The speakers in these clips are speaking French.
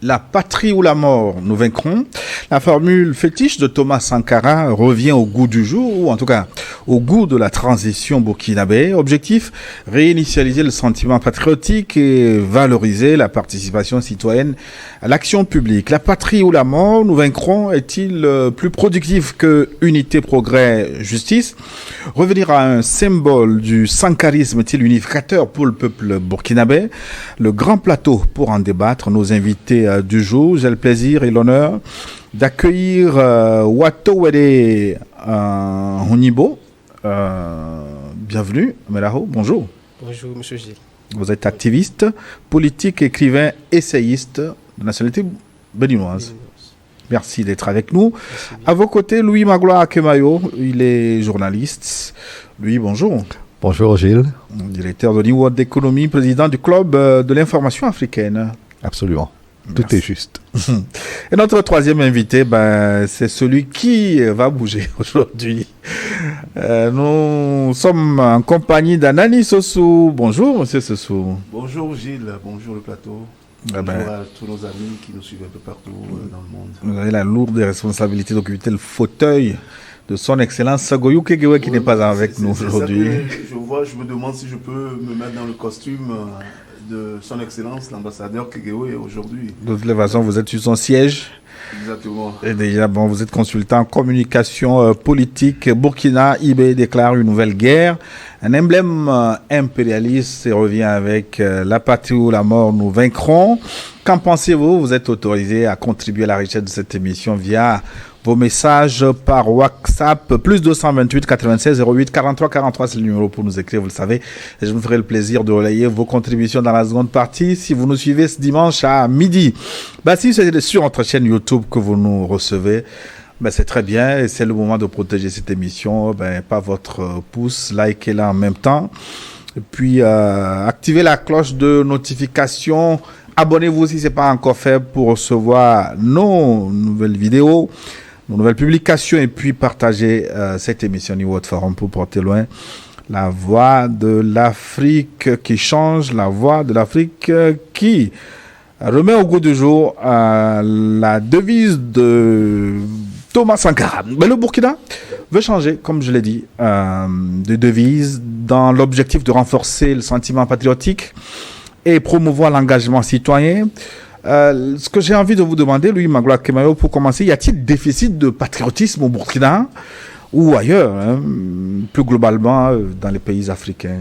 La patrie ou la mort, nous vaincrons. La formule fétiche de Thomas Sankara revient au goût du jour, ou en tout cas au goût de la transition burkinabé. Objectif, réinitialiser le sentiment patriotique et valoriser la participation citoyenne à l'action publique. La patrie ou la mort, nous vaincrons, est-il plus productif que unité, progrès, justice? Revenir à un symbole du sankarisme est-il unificateur pour le peuple burkinabé? Le grand plateau pour en débattre, nos invités du jour. J'ai le plaisir et l'honneur d'accueillir Wato Wede Honibo. Bienvenue, Melaho. Bonjour. Bonjour, monsieur Gilles. Vous êtes activiste, politique, écrivain, essayiste de nationalité béninoise. Merci d'être avec nous. Merci. À vos côtés, Louis Magloire Akemayo. Il est journaliste. Louis, bonjour. Bonjour Gilles. Directeur de New World d'économie, président du club de l'information africaine. Absolument. Merci. Tout est juste. Et notre troisième invité, c'est celui qui va bouger aujourd'hui. Nous sommes en compagnie d'Anani Sossou. Bonjour, monsieur Sossou. Bonjour Gilles, bonjour le plateau. Bonjour à tous nos amis qui nous suivent un peu partout dans le monde. Vous avez la lourde responsabilité d'occuper le fauteuil de son excellence Sagoyou Kegewe qui n'est pas avec nous aujourd'hui. Je me demande si je peux me mettre dans le costume de son excellence, l'ambassadeur Kegewe aujourd'hui. De toute façon, vous êtes sur son siège. Exactement. Et déjà, vous êtes consultant en communication politique. Burkina IB déclare une nouvelle guerre. Un emblème impérialiste revient avec la patrie ou la mort, nous vaincrons. Qu'en pensez-vous? Vous êtes autorisé à contribuer à la richesse de cette émission via vos messages par WhatsApp, plus 228 96 08 43 43, c'est le numéro pour nous écrire, vous le savez. Et je me ferai le plaisir de relayer vos contributions dans la seconde partie. Si vous nous suivez ce dimanche à midi, si c'est sur notre chaîne YouTube que vous nous recevez, c'est très bien et c'est le moment de protéger cette émission. Pas votre pouce, likez-la en même temps. Et puis, activez la cloche de notification. Abonnez-vous si ce n'est pas encore fait pour recevoir nos nouvelles vidéos, nos nouvelles publications et puis partagez cette émission New World Forum pour porter loin la voix de l'Afrique qui change, la voix de l'Afrique qui remet au goût du jour la devise de Thomas Sankara. Le Burkina veut changer, comme je l'ai dit, de devise dans l'objectif de renforcer le sentiment patriotique et promouvoir l'engagement citoyen. Ce que j'ai envie de vous demander, Louis Magloire Kemayo, pour commencer, y a-t-il déficit de patriotisme au Burkina ou ailleurs, plus globalement dans les pays africains?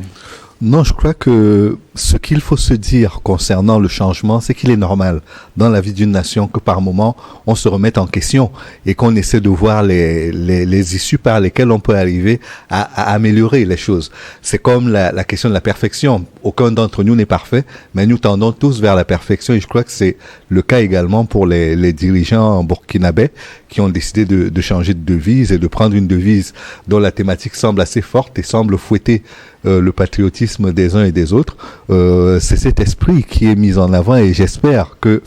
Non, je crois que ce qu'il faut se dire concernant le changement, c'est qu'il est normal dans la vie d'une nation que par moment, on se remette en question et qu'on essaie de voir les issues par lesquelles on peut arriver à améliorer les choses. C'est comme la question de la perfection. Aucun d'entre nous n'est parfait, mais nous tendons tous vers la perfection et je crois que c'est le cas également pour les dirigeants burkinabés qui ont décidé de changer de devise et de prendre une devise dont la thématique semble assez forte et semble fouetter le patriotisme des uns et des autres. C'est cet esprit qui est mis en avant et j'espère que,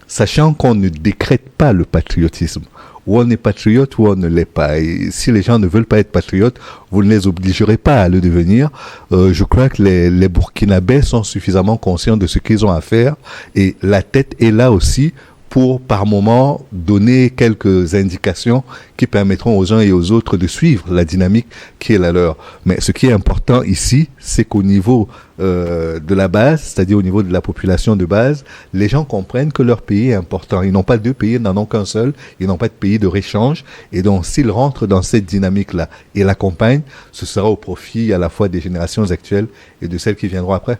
sachant qu'on ne décrète pas le patriotisme, ou on est patriote ou on ne l'est pas, et si les gens ne veulent pas être patriotes, vous ne les obligerez pas à le devenir. Je crois que les Burkinabés sont suffisamment conscients de ce qu'ils ont à faire et la tête est là aussi pour, par moment, donner quelques indications qui permettront aux uns et aux autres de suivre la dynamique qui est la leur. Mais ce qui est important ici, c'est qu'au niveau de la base, c'est-à-dire au niveau de la population de base, les gens comprennent que leur pays est important. Ils n'ont pas deux pays, ils n'en ont qu'un seul. Ils n'ont pas de pays de réchange. Et donc, s'ils rentrent dans cette dynamique-là et l'accompagnent, ce sera au profit à la fois des générations actuelles et de celles qui viendront après.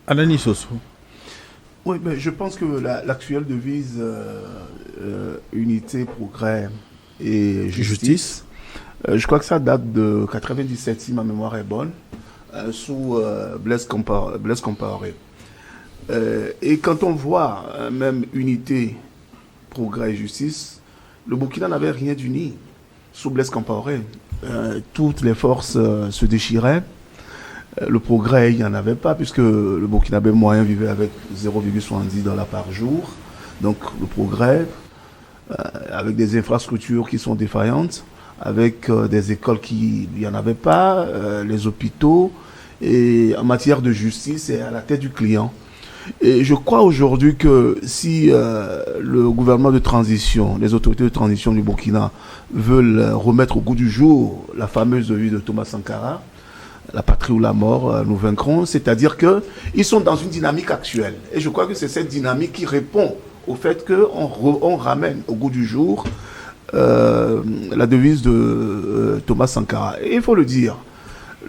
Anani Sossou. Oui, mais je pense que l'actuelle devise unité, progrès et justice, je crois que ça date de 97, si ma mémoire est bonne, sous Blaise Compaoré. Et quand on voit même unité, progrès et justice, le Burkina n'avait rien d'uni sous Blaise Compaoré. Toutes les forces se déchiraient. Le progrès, il n'y en avait pas, puisque le Burkinabé moyen vivait avec 0,70 $ par jour. Donc le progrès, avec des infrastructures qui sont défaillantes, avec des écoles qui n'y en avait pas, les hôpitaux, et en matière de justice, c'est à la tête du client. Et je crois aujourd'hui que si le gouvernement de transition, les autorités de transition du Burkina veulent remettre au goût du jour la fameuse devise de Thomas Sankara, la patrie ou la mort, nous vaincrons, c'est-à-dire qu'ils sont dans une dynamique actuelle. Et je crois que c'est cette dynamique qui répond au fait qu'on ramène au goût du jour la devise de Thomas Sankara. Et il faut le dire,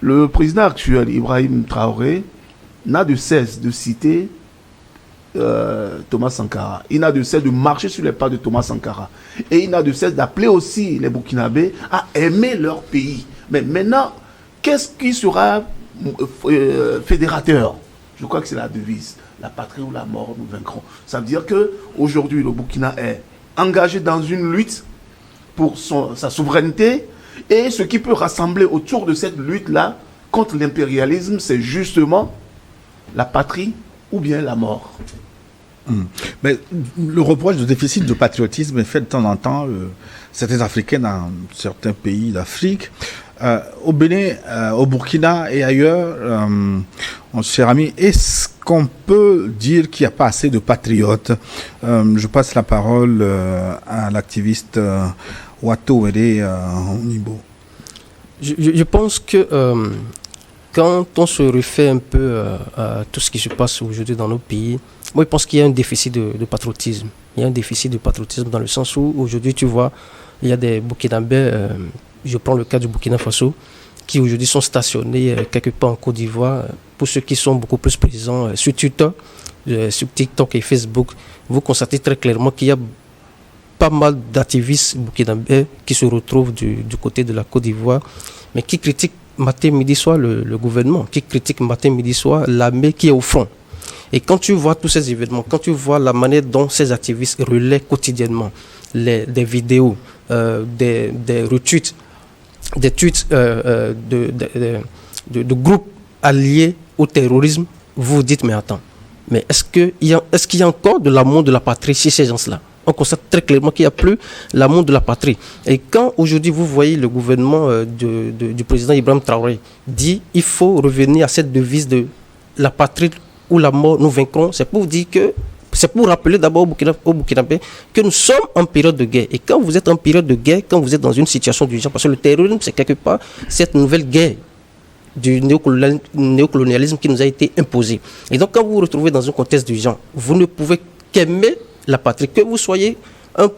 le président actuel, Ibrahim Traoré, n'a de cesse de citer Thomas Sankara. Il n'a de cesse de marcher sur les pas de Thomas Sankara. Et il n'a de cesse d'appeler aussi les Burkinabés à aimer leur pays. Mais maintenant, qu'est-ce qui sera fédérateur? Je crois que c'est la devise. La patrie ou la mort, nous vaincrons. Ça veut dire qu'aujourd'hui, le Burkina est engagé dans une lutte pour sa souveraineté. Et ce qui peut rassembler autour de cette lutte-là contre l'impérialisme, c'est justement la patrie ou bien la mort. Mais le reproche de déficit de patriotisme est fait de temps en temps, certains Africains dans certains pays d'Afrique. Au Bénin, au Burkina et ailleurs, mon cher ami, est-ce qu'on peut dire qu'il n'y a pas assez de patriotes? Je passe la parole à l'activiste Wato Wede Nibo. Je pense que quand on se refait un peu à tout ce qui se passe aujourd'hui dans nos pays, moi je pense qu'il y a un déficit de patriotisme. Il y a un déficit de patriotisme dans le sens où aujourd'hui tu vois, il y a des Burkinabés, je prends le cas du Burkina Faso, qui aujourd'hui sont stationnés quelque part en Côte d'Ivoire. Pour ceux qui sont beaucoup plus présents sur Twitter, sur TikTok et Facebook, vous constatez très clairement qu'il y a pas mal d'activistes burkinabés qui se retrouvent du côté de la Côte d'Ivoire, mais qui critiquent matin, midi, soir le gouvernement, qui critiquent matin, midi, soir l'armée qui est au front. Et quand tu vois tous ces événements, quand tu vois la manière dont ces activistes relaient quotidiennement des vidéos, des retweets, des tweets de groupes alliés au terrorisme, vous vous dites, mais attends, mais est-ce qu'il y a encore de l'amour de la patrie chez ces gens-là? On constate très clairement qu'il n'y a plus l'amour de la patrie. Et quand aujourd'hui vous voyez le gouvernement du président Ibrahim Traoré dit il faut revenir à cette devise de la patrie ou la mort, nous vaincrons, c'est pour dire que c'est pour rappeler d'abord aux Burkinabés que nous sommes en période de guerre. Et quand vous êtes en période de guerre, quand vous êtes dans une situation d'urgence, parce que le terrorisme c'est quelque part cette nouvelle guerre du néocolonialisme qui nous a été imposé. Et donc quand vous vous retrouvez dans un contexte d'urgence, vous ne pouvez qu'aimer la patrie, que vous soyez un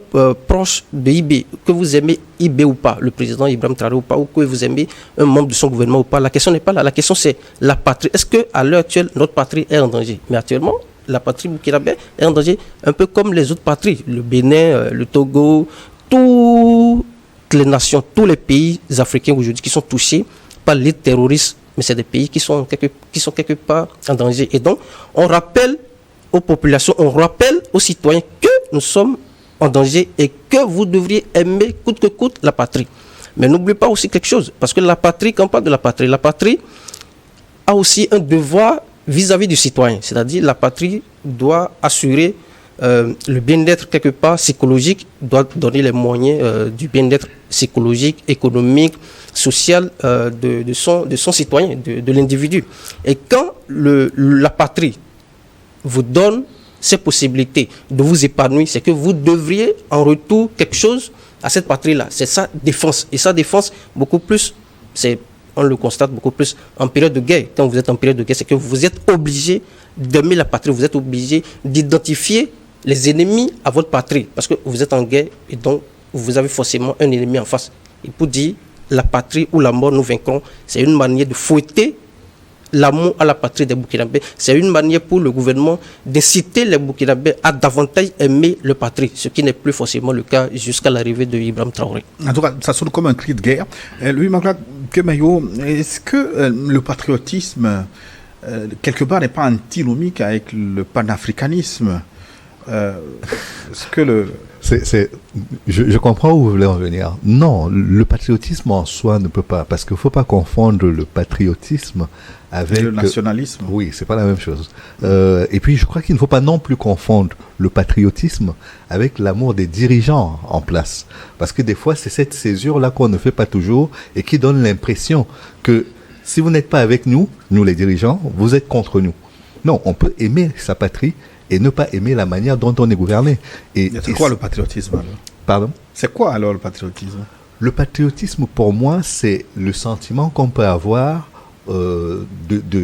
proche de IB, que vous aimez IB ou pas, le président Ibrahim Traoré ou pas, ou que vous aimez un membre de son gouvernement ou pas, la question n'est pas là, la question c'est la patrie. Est-ce qu'à l'heure actuelle, notre patrie est en danger? Mais actuellement, la patrie burkinabé est en danger, un peu comme les autres patries, le Bénin, le Togo, toutes les nations, tous les pays africains aujourd'hui qui sont touchés par les terroristes, mais c'est des pays qui sont quelque part en danger. Et donc, on rappelle aux populations, on rappelle aux citoyens que nous sommes en danger et que vous devriez aimer coûte que coûte la patrie. Mais n'oubliez pas aussi quelque chose, parce que la patrie, quand on parle de la patrie a aussi un devoir vis-à-vis du citoyen. C'est-à-dire la patrie doit assurer le bien-être quelque part psychologique, doit donner les moyens du bien-être psychologique, économique, social de son citoyen, de l'individu. Et quand la patrie vous donne ces possibilités de vous épanouir, c'est que vous devriez en retour quelque chose à cette patrie-là. C'est sa défense. Et sa défense, beaucoup plus, on le constate beaucoup plus en période de guerre. Quand vous êtes en période de guerre, c'est que vous êtes obligé d'aimer la patrie, vous êtes obligé d'identifier les ennemis à votre patrie. Parce que vous êtes en guerre et donc vous avez forcément un ennemi en face. Et pour dire la patrie ou la mort, nous vaincrons, c'est une manière de fouetter l'amour à la patrie des Burkinabés. C'est une manière pour le gouvernement d'inciter les Burkinabés à davantage aimer le patrie, ce qui n'est plus forcément le cas jusqu'à l'arrivée de Ibrahim Traoré. En tout cas, ça sonne comme un cri de guerre. Louis-Magla Kemayo, est-ce que le patriotisme, quelque part, n'est pas antinomique avec le panafricanisme? Est-ce que Je comprends où vous voulez en venir. Non, le patriotisme en soi ne peut pas, parce qu'il ne faut pas confondre le patriotisme avec le nationalisme. Oui, c'est pas la même chose. Et puis, je crois qu'il ne faut pas non plus confondre le patriotisme avec l'amour des dirigeants en place, parce que des fois, c'est cette césure-là qu'on ne fait pas toujours et qui donne l'impression que si vous n'êtes pas avec nous, nous les dirigeants, vous êtes contre nous. Non, on peut aimer sa patrie et ne pas aimer la manière dont on est gouverné. C'est quoi le patriotisme alors? Pardon? C'est quoi alors le patriotisme? Le patriotisme, pour moi, c'est le sentiment qu'on peut avoir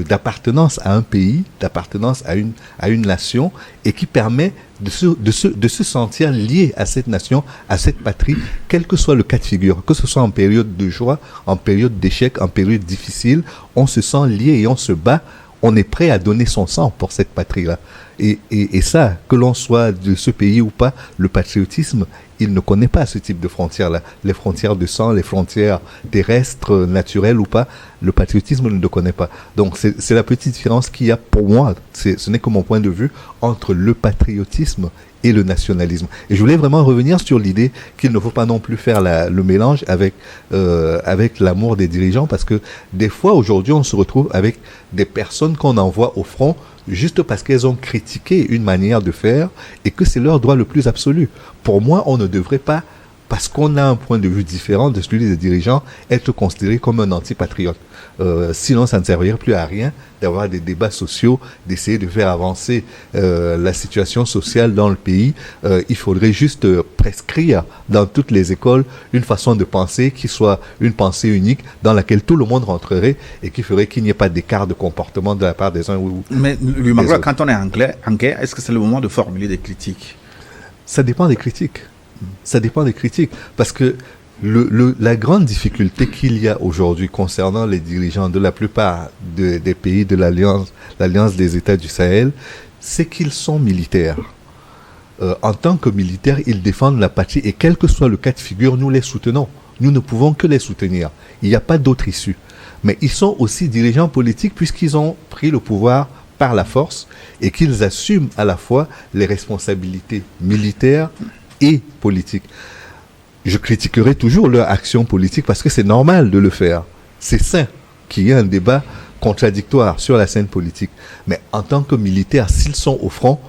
d'appartenance à un pays, d'appartenance à une nation, et qui permet de se sentir lié à cette nation, à cette patrie, quel que soit le cas de figure, que ce soit en période de joie, en période d'échec, en période difficile, on se sent lié et on se bat, on est prêt à donner son sang pour cette patrie-là. Et ça, que l'on soit de ce pays ou pas, le patriotisme, il ne connaît pas ce type de frontières-là. Les frontières de sang, les frontières terrestres, naturelles ou pas, le patriotisme ne le connaît pas. Donc c'est la petite différence qu'il y a pour moi, ce n'est que mon point de vue, entre le patriotisme et le nationalisme. Et je voulais vraiment revenir sur l'idée qu'il ne faut pas non plus faire le mélange avec l'amour des dirigeants, parce que des fois, aujourd'hui, on se retrouve avec des personnes qu'on envoie au front juste parce qu'elles ont critiqué une manière de faire et que c'est leur droit le plus absolu. Pour moi, on ne devrait pas, parce qu'on a un point de vue différent de celui des dirigeants, être considéré comme un antipatriote. Sinon, ça ne servirait plus à rien d'avoir des débats sociaux, d'essayer de faire avancer la situation sociale dans le pays. Il faudrait juste prescrire dans toutes les écoles une façon de penser qui soit une pensée unique dans laquelle tout le monde rentrerait et qui ferait qu'il n'y ait pas d'écart de comportement de la part des uns ou Mais Louis Magloire, quand on est en guerre, est-ce que c'est le moment de formuler des critiques? Ça dépend des critiques. Ça dépend des critiques. Parce que la grande difficulté qu'il y a aujourd'hui concernant les dirigeants de la plupart des pays de l'Alliance des États du Sahel, c'est qu'ils sont militaires. En tant que militaires, ils défendent la patrie et quel que soit le cas de figure, nous les soutenons. Nous ne pouvons que les soutenir. Il n'y a pas d'autre issue. Mais ils sont aussi dirigeants politiques puisqu'ils ont pris le pouvoir par la force et qu'ils assument à la fois les responsabilités militaires et politiques. Je critiquerai toujours leur action politique parce que c'est normal de le faire. C'est sain qu'il y ait un débat contradictoire sur la scène politique. Mais en tant que militaire, s'ils sont au front,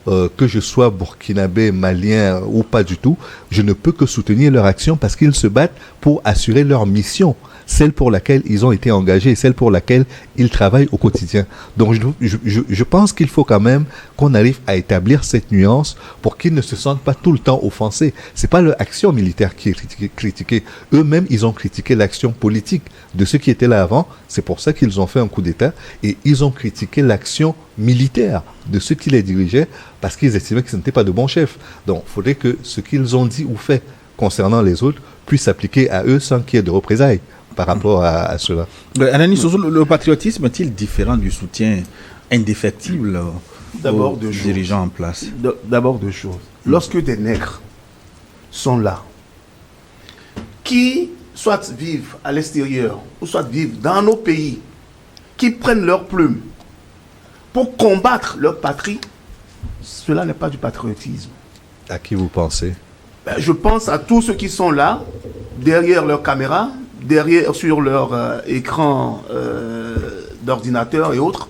que je sois burkinabé, malien ou pas du tout, je ne peux que soutenir leur action parce qu'ils se battent pour assurer leur mission, celle pour laquelle ils ont été engagés et celle pour laquelle ils travaillent au quotidien. Donc je pense qu'il faut quand même qu'on arrive à établir cette nuance pour qu'ils ne se sentent pas tout le temps offensés. C'est pas leur action militaire qui est critiquée. Eux-mêmes, ils ont critiqué l'action politique de ceux qui étaient là avant. C'est pour ça qu'ils ont fait un coup d'État et ils ont critiqué l'action militaire de ceux qui les dirigeaient parce qu'ils estimaient que ce n'était pas de bons chefs. Donc, il faudrait que ce qu'ils ont dit ou fait concernant les autres puisse s'appliquer à eux sans qu'il y ait de représailles par rapport à cela. Anani Soso, le patriotisme est-il différent du soutien indéfectible aux dirigeants en place? D'abord deux choses. Lorsque des nègres sont là, qui soit vivent à l'extérieur, ou soit vivent dans nos pays, qui prennent leurs plumes pour combattre leur patrie, cela n'est pas du patriotisme. À qui vous pensez? Je pense à tous ceux qui sont là, derrière leur caméra, sur leur écran d'ordinateur et autres,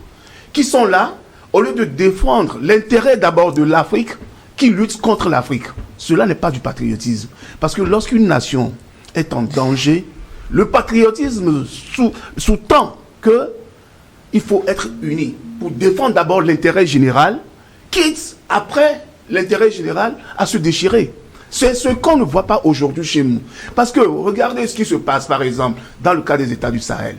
qui sont là, au lieu de défendre l'intérêt d'abord de l'Afrique, qui lutte contre l'Afrique. Cela n'est pas du patriotisme. Parce que lorsqu'une nation est en danger, le patriotisme sous-tend qu'il faut être unis pour défendre d'abord l'intérêt général, quitte après l'intérêt général à se déchirer. C'est ce qu'on ne voit pas aujourd'hui chez nous. Parce que regardez ce qui se passe par exemple dans le cas des États du Sahel,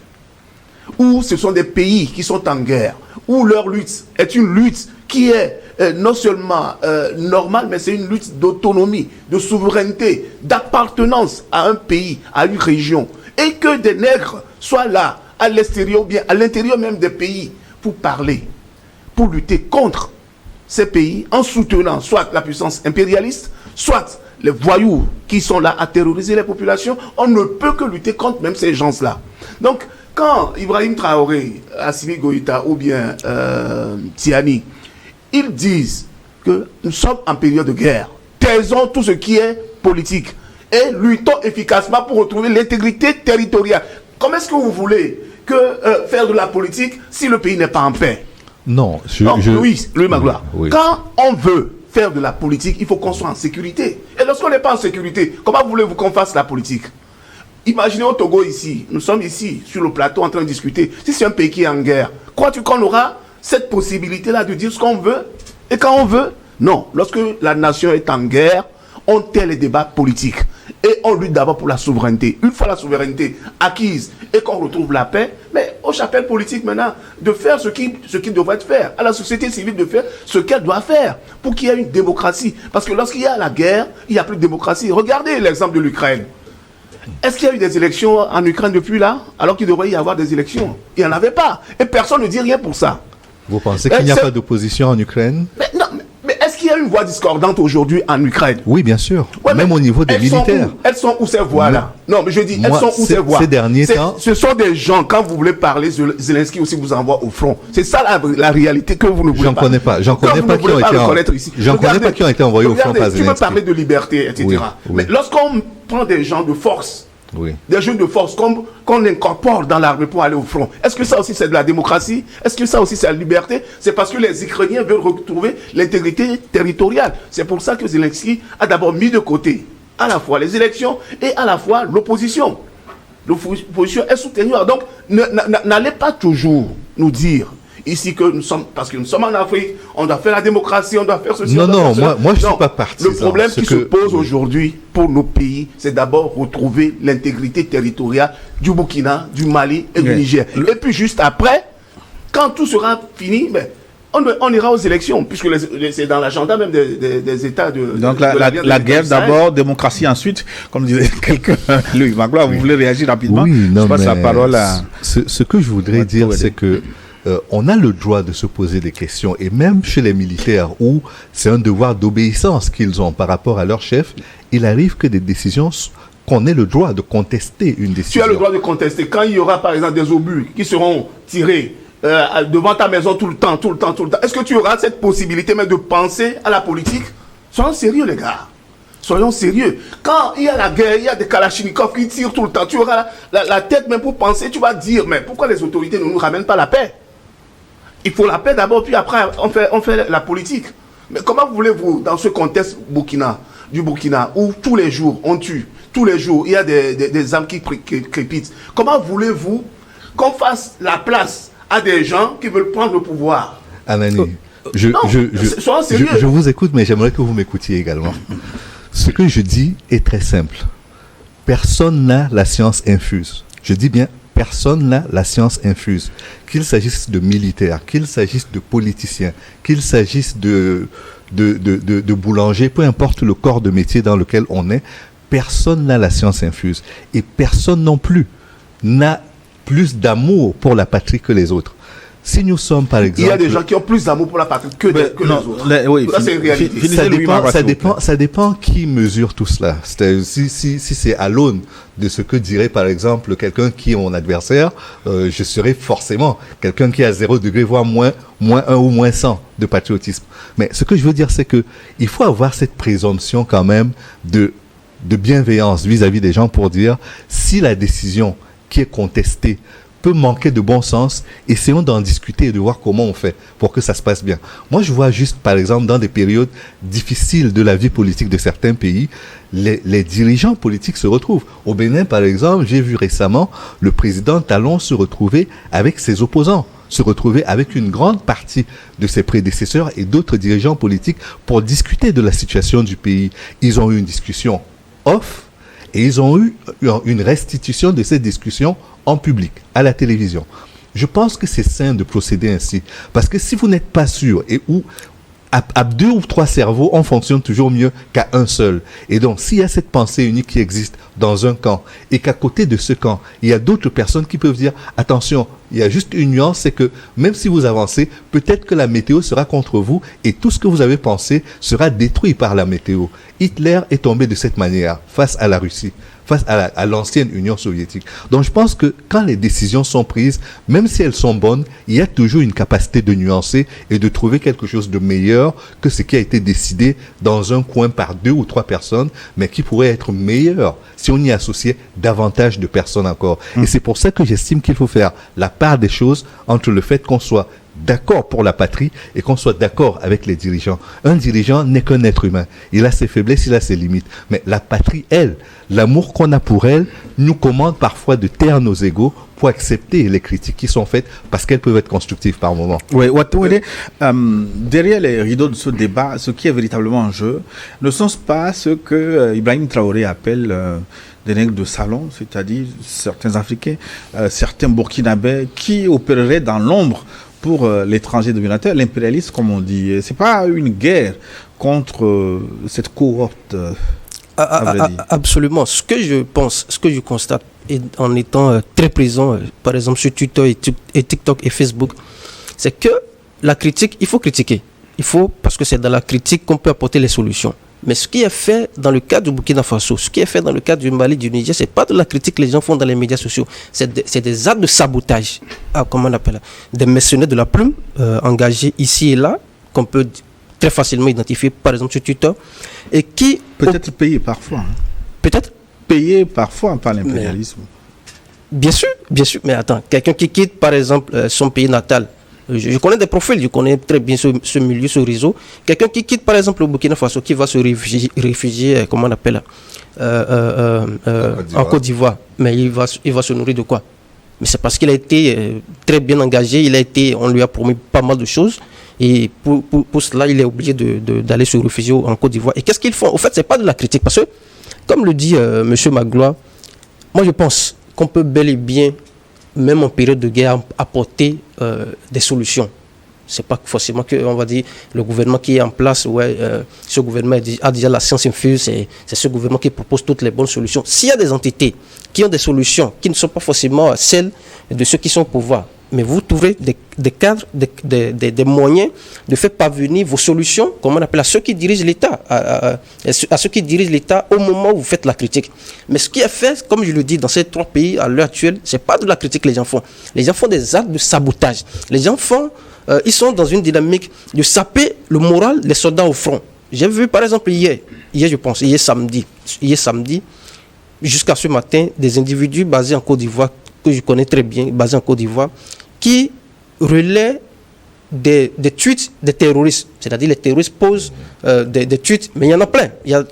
où ce sont des pays qui sont en guerre, où leur lutte est une lutte qui est non seulement normale, mais c'est une lutte d'autonomie, de souveraineté, d'appartenance à un pays, à une région. Et que des nègres soient là, à l'extérieur, ou bien à l'intérieur même des pays, pour parler, pour lutter contre ces pays, en soutenant soit la puissance impérialiste, soit les voyous qui sont là à terroriser les populations. On ne peut que lutter contre même ces gens-là. Donc, quand Ibrahim Traoré, Assimi Goïta ou bien Tiani, ils disent que nous sommes en période de guerre, taisons tout ce qui est politique et luttons efficacement pour retrouver l'intégrité territoriale. Comment est-ce que vous voulez faire de la politique si le pays n'est pas en paix? Non, Louis Magloire, oui. Quand on veut faire de la politique, il faut qu'on soit en sécurité. Et lorsqu'on n'est pas en sécurité, comment voulez-vous qu'on fasse la politique? Imaginez au Togo ici, nous sommes ici sur le plateau en train de discuter. Si c'est un pays qui est en guerre, crois-tu qu'on aura cette possibilité-là de dire ce qu'on veut et quand on veut. Non, lorsque la nation est en guerre, on tait les débats politiques et on lutte d'abord pour la souveraineté. Une fois la souveraineté acquise et qu'on retrouve la paix, mais au chapelle politique maintenant de faire ce qui devrait être fait, à la société civile de faire ce qu'elle doit faire pour qu'il y ait une démocratie. Parce que lorsqu'il y a la guerre, il n'y a plus de démocratie. Regardez l'exemple de l'Ukraine. Est-ce qu'il y a eu des élections en Ukraine depuis là, alors qu'il devrait y avoir des élections? Il n'y en avait pas. Et personne ne dit rien pour ça. Vous pensez qu'il n'y a pas d'opposition en Ukraine? Mais est-ce qu'il y a une voix discordante aujourd'hui en Ukraine? Oui, bien sûr. Ouais, même au niveau des militaires. Elles sont où ces voix-là? Non, mais je dis, elles sont où ces voix? Ces derniers temps. Ce sont des gens, quand vous voulez parler, Zelensky aussi vous envoie au front. C'est ça la réalité que vous ne voulez pas. J'en connais pas qui ont été envoyés au front par Zelensky. Tu veux parler de liberté, etc. Oui. Mais lorsqu'on prend des gens de force, des jeunes de force qu'on incorpore dans l'armée pour aller au front. Est-ce que ça aussi c'est de la démocratie? Est-ce que ça aussi c'est la liberté? C'est parce que les Ukrainiens veulent retrouver l'intégrité territoriale. C'est pour ça que Zelensky a d'abord mis de côté à la fois les élections et à la fois l'opposition. L'opposition est soutenue. Donc n'allez pas toujours nous dire ici que nous sommes, parce que nous sommes en Afrique, on doit faire la démocratie, on doit faire ceci. Non, moi je ne suis pas partisan. Le problème qui se pose aujourd'hui pour nos pays, c'est d'abord retrouver l'intégrité territoriale du Burkina, du Mali et du Niger. Et puis juste après, quand tout sera fini, on ira aux élections, puisque c'est dans l'agenda même des États de... Donc la guerre d'abord, démocratie ensuite, comme disait quelqu'un, Louis Magloire, vous voulez réagir rapidement? Oui, non, je passe la parole à... Ce que je voudrais dire, c'est que on a le droit de se poser des questions, et même chez les militaires, où c'est un devoir d'obéissance qu'ils ont par rapport à leur chef, il arrive que des décisions, qu'on ait le droit de contester une décision. Tu as le droit de contester. Quand il y aura par exemple des obus qui seront tirés devant ta maison tout le temps, est-ce que tu auras cette possibilité même de penser à la politique? Soyons sérieux les gars. Soyons sérieux. Quand il y a la guerre, il y a des kalachnikovs qui tirent tout le temps, tu auras la tête même pour penser, tu vas dire, mais pourquoi les autorités ne nous ramènent pas la paix? Il faut la paix d'abord, puis après, on fait la politique. Mais comment voulez-vous, dans ce contexte du Burkina, où tous les jours, on tue, tous les jours, il y a des âmes qui crépitent, comment voulez-vous qu'on fasse la place à des gens qui veulent prendre le pouvoir? Anani, je vous écoute, mais j'aimerais que vous m'écoutiez également. Ce que je dis est très simple. Personne n'a la science infuse. Je dis bien, personne n'a la science infuse. Qu'il s'agisse de militaires, qu'il s'agisse de politiciens, qu'il s'agisse de boulangers, peu importe le corps de métier dans lequel on est, personne n'a la science infuse. Et personne non plus n'a plus d'amour pour la patrie que les autres. Si nous sommes, par exemple... Il y a des gens qui ont plus d'amour pour la patrie que les autres. Oui, ça, c'est une réalité. Ça dépend qui mesure tout cela. Si c'est à l'aune de ce que dirait, par exemple, quelqu'un qui est mon adversaire, je serai forcément quelqu'un qui a 0 degré, voire moins 1 ou moins 100 de patriotisme. Mais ce que je veux dire, c'est que il faut avoir cette présomption quand même de bienveillance vis-à-vis des gens pour dire, si la décision qui est contestée peut manquer de bon sens, essayons d'en discuter et de voir comment on fait pour que ça se passe bien. Moi, je vois juste, par exemple, dans des périodes difficiles de la vie politique de certains pays, les dirigeants politiques se retrouvent. Au Bénin, par exemple, j'ai vu récemment le président Talon se retrouver avec ses opposants, se retrouver avec une grande partie de ses prédécesseurs et d'autres dirigeants politiques pour discuter de la situation du pays. Ils ont eu une discussion off et ils ont eu une restitution de ces discussions en public, à la télévision. Je pense que c'est sain de procéder ainsi. Parce que si vous n'êtes pas sûr et où à 2 ou 3 cerveaux, on fonctionne toujours mieux qu'à un seul. Et donc, s'il y a cette pensée unique qui existe dans un camp et qu'à côté de ce camp, il y a d'autres personnes qui peuvent dire, attention, il y a juste une nuance, c'est que même si vous avancez, peut-être que la météo sera contre vous et tout ce que vous avez pensé sera détruit par la météo. Hitler est tombé de cette manière face à la Russie, face à l'ancienne Union soviétique. Donc je pense que quand les décisions sont prises, même si elles sont bonnes, il y a toujours une capacité de nuancer et de trouver quelque chose de meilleur que ce qui a été décidé dans un coin par 2 ou 3 personnes, mais qui pourrait être meilleur si on y associait davantage de personnes encore. Et c'est pour ça que j'estime qu'il faut faire la part des choses entre le fait qu'on soit d'accord pour la patrie et qu'on soit d'accord avec les dirigeants. Un dirigeant n'est qu'un être humain. Il a ses faiblesses, il a ses limites. Mais la patrie, elle, l'amour qu'on a pour elle, nous commande parfois de taire nos égos pour accepter les critiques qui sont faites parce qu'elles peuvent être constructives par moment. Oui, derrière les rideaux de ce débat, ce qui est véritablement en jeu ne sont pas ce que Ibrahim Traoré appelle des nègres de salon, c'est-à-dire certains Africains, certains Burkinabés qui opéreraient dans l'ombre pour l'étranger dominateur, l'impérialiste, comme on dit. C'est pas une guerre contre cette cohorte. Absolument. Ce que je pense, ce que je constate, et en étant très présent, par exemple sur Twitter et TikTok et Facebook, c'est que la critique, il faut critiquer. Il faut, parce que c'est dans la critique qu'on peut apporter les solutions. Mais ce qui est fait dans le cas du Burkina Faso, ce qui est fait dans le cas du Mali, du Niger, c'est pas de la critique que les gens font dans les médias sociaux. C'est des actes de sabotage. Comment on appelle, des mercenaires de la plume engagés ici et là, qu'on peut très facilement identifier, par exemple sur Twitter, et qui peut-être payés parfois. Peut-être payés parfois par l'impérialisme. Bien sûr. Mais attends, quelqu'un qui quitte, par exemple, son pays natal. Je connais des profils, je connais très bien ce milieu, ce réseau. Quelqu'un qui quitte, par exemple, le Burkina Faso, qui va se réfugier comment on appelle, en Côte d'Ivoire. Mais il va se nourrir de quoi? Mais c'est parce qu'il a été très bien engagé, on lui a promis pas mal de choses. Et pour cela, il est obligé d'aller se réfugier en Côte d'Ivoire. Et qu'est-ce qu'ils font? Au fait, c'est pas de la critique. Parce que, comme le dit M. Magloire, moi je pense qu'on peut bel et bien, même en période de guerre, apporter des solutions. C'est pas forcément que, on va dire, le gouvernement qui est en place, ce gouvernement a déjà la science infuse, c'est ce gouvernement qui propose toutes les bonnes solutions. S'il y a des entités qui ont des solutions qui ne sont pas forcément celles de ceux qui sont au pouvoir, mais vous trouverez des cadres, des moyens de faire parvenir vos solutions, comme on appelle, à ceux qui dirigent l'État, à ceux qui dirigent l'État au moment où vous faites la critique. Mais ce qui est fait, comme je le dis, dans ces trois pays à l'heure actuelle, c'est pas de la critique que les gens font. Les gens font des actes de sabotage. Les gens ils sont dans une dynamique de saper le moral des soldats au front. J'ai vu par exemple hier samedi, jusqu'à ce matin, des individus basés en Côte d'Ivoire, que je connais très bien, basés en Côte d'Ivoire, qui relaient des tweets des terroristes. C'est-à-dire les terroristes posent des tweets, mais il y en a plein. Il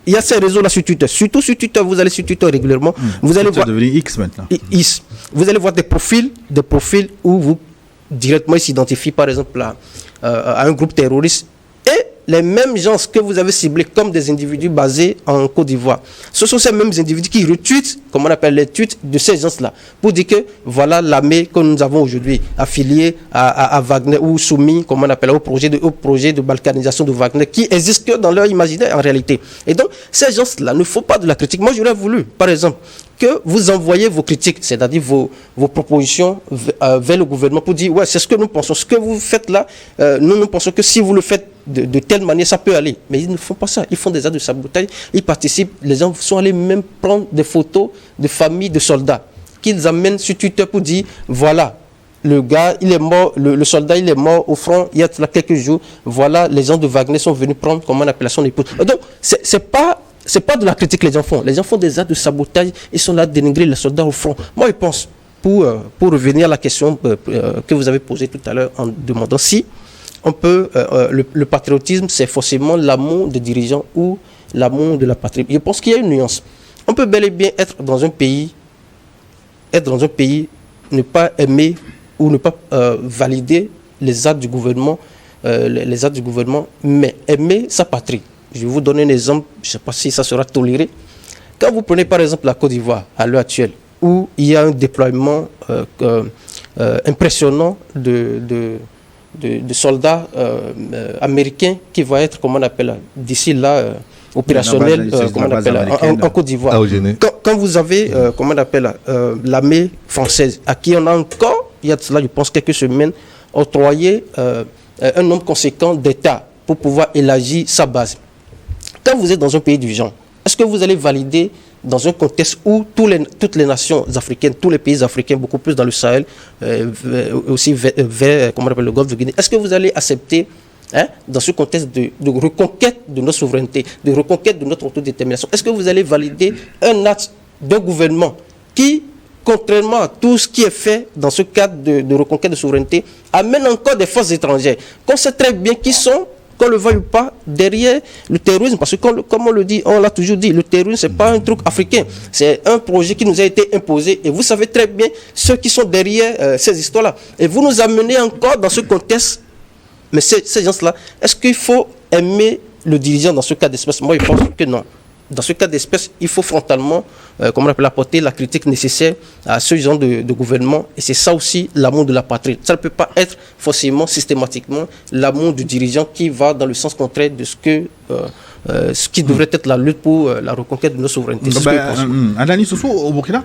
y a ces réseaux-là sur Twitter. Surtout sur Twitter, vous allez sur Twitter régulièrement. Vous allez voir devenu X maintenant. Vous allez voir des profils où vous directement s'identifient par exemple à un groupe terroriste. Et les mêmes gens que vous avez ciblés comme des individus basés en Côte d'Ivoire, ce sont ces mêmes individus qui retweetent, comme on appelle les tweets de ces gens-là, pour dire que voilà l'armée que nous avons aujourd'hui affiliée à Wagner ou soumis, comme on appelle, au projet de balkanisation de Wagner, qui existe que dans leur imaginaire en réalité. Et donc, ces gens-là ne font pas de la critique. Moi, j'aurais voulu, par exemple, que vous envoyez vos critiques, c'est-à-dire vos propositions vers le gouvernement pour dire, ouais, c'est ce que nous pensons. Ce que vous faites là, nous pensons que si vous le faites de telle manière, ça peut aller. Mais ils ne font pas ça. Ils font des actes de sabotage. Ils participent. Les gens sont allés même prendre des photos de familles de soldats qu'ils amènent sur Twitter pour dire, voilà, le gars, il est mort, le soldat, il est mort au front il y a quelques jours. Voilà, les gens de Wagner sont venus prendre, comment on appelle son épouse. Donc, c'est pas de la critique que les gens font. Les gens font des actes de sabotage. Ils sont là à dénigrer les soldats au front. Moi, je pense, pour revenir à la question que vous avez posée tout à l'heure en demandant si on peut, le patriotisme, c'est forcément l'amour des dirigeants ou l'amour de la patrie. Je pense qu'il y a une nuance. On peut bel et bien être dans un pays, ne pas aimer ou ne pas valider les actes du gouvernement, mais aimer sa patrie. Je vais vous donner un exemple, je ne sais pas si ça sera toléré. Quand vous prenez par exemple la Côte d'Ivoire, à l'heure actuelle, où il y a un déploiement impressionnant de soldats américains qui vont être, comment on appelle, d'ici là, opérationnels, en Côte d'Ivoire. Quand vous avez, comment on appelle, l'armée française, à qui on a encore, il y a de cela, je pense, quelques semaines, octroyé un nombre conséquent d'États pour pouvoir élargir sa base. Quand vous êtes dans un pays du genre, est-ce que vous allez valider dans un contexte où toutes les nations africaines, tous les pays africains, beaucoup plus dans le Sahel, aussi vers comment on appelle, le Golfe de Guinée, est-ce que vous allez accepter, dans ce contexte de reconquête de notre souveraineté, de reconquête de notre autodétermination, est-ce que vous allez valider un acte d'un gouvernement qui contrairement à tout ce qui est fait dans ce cadre de reconquête de souveraineté, amène encore des forces étrangères qu'on sait très bien qui sont, qu'on le veuille ou pas, derrière le terrorisme. Parce que, comme on le dit, on l'a toujours dit, le terrorisme, ce n'est pas un truc africain. C'est un projet qui nous a été imposé. Et vous savez très bien ceux qui sont derrière ces histoires-là. Et vous nous amenez encore dans ce contexte. Mais ces gens-là, est-ce qu'il faut aimer le dirigeant dans ce cas d'espèce? Moi, je pense que non. Dans ce cas d'espèce, il faut frontalement, comment on appelle, apporter la critique nécessaire à ce genre de gouvernement. Et c'est ça aussi l'amour de la patrie. Ça ne peut pas être forcément, systématiquement, l'amour du dirigeant qui va dans le sens contraire de ce qui devrait être la lutte pour la reconquête de nos souverainetés. Adani Sousou, au Burkina,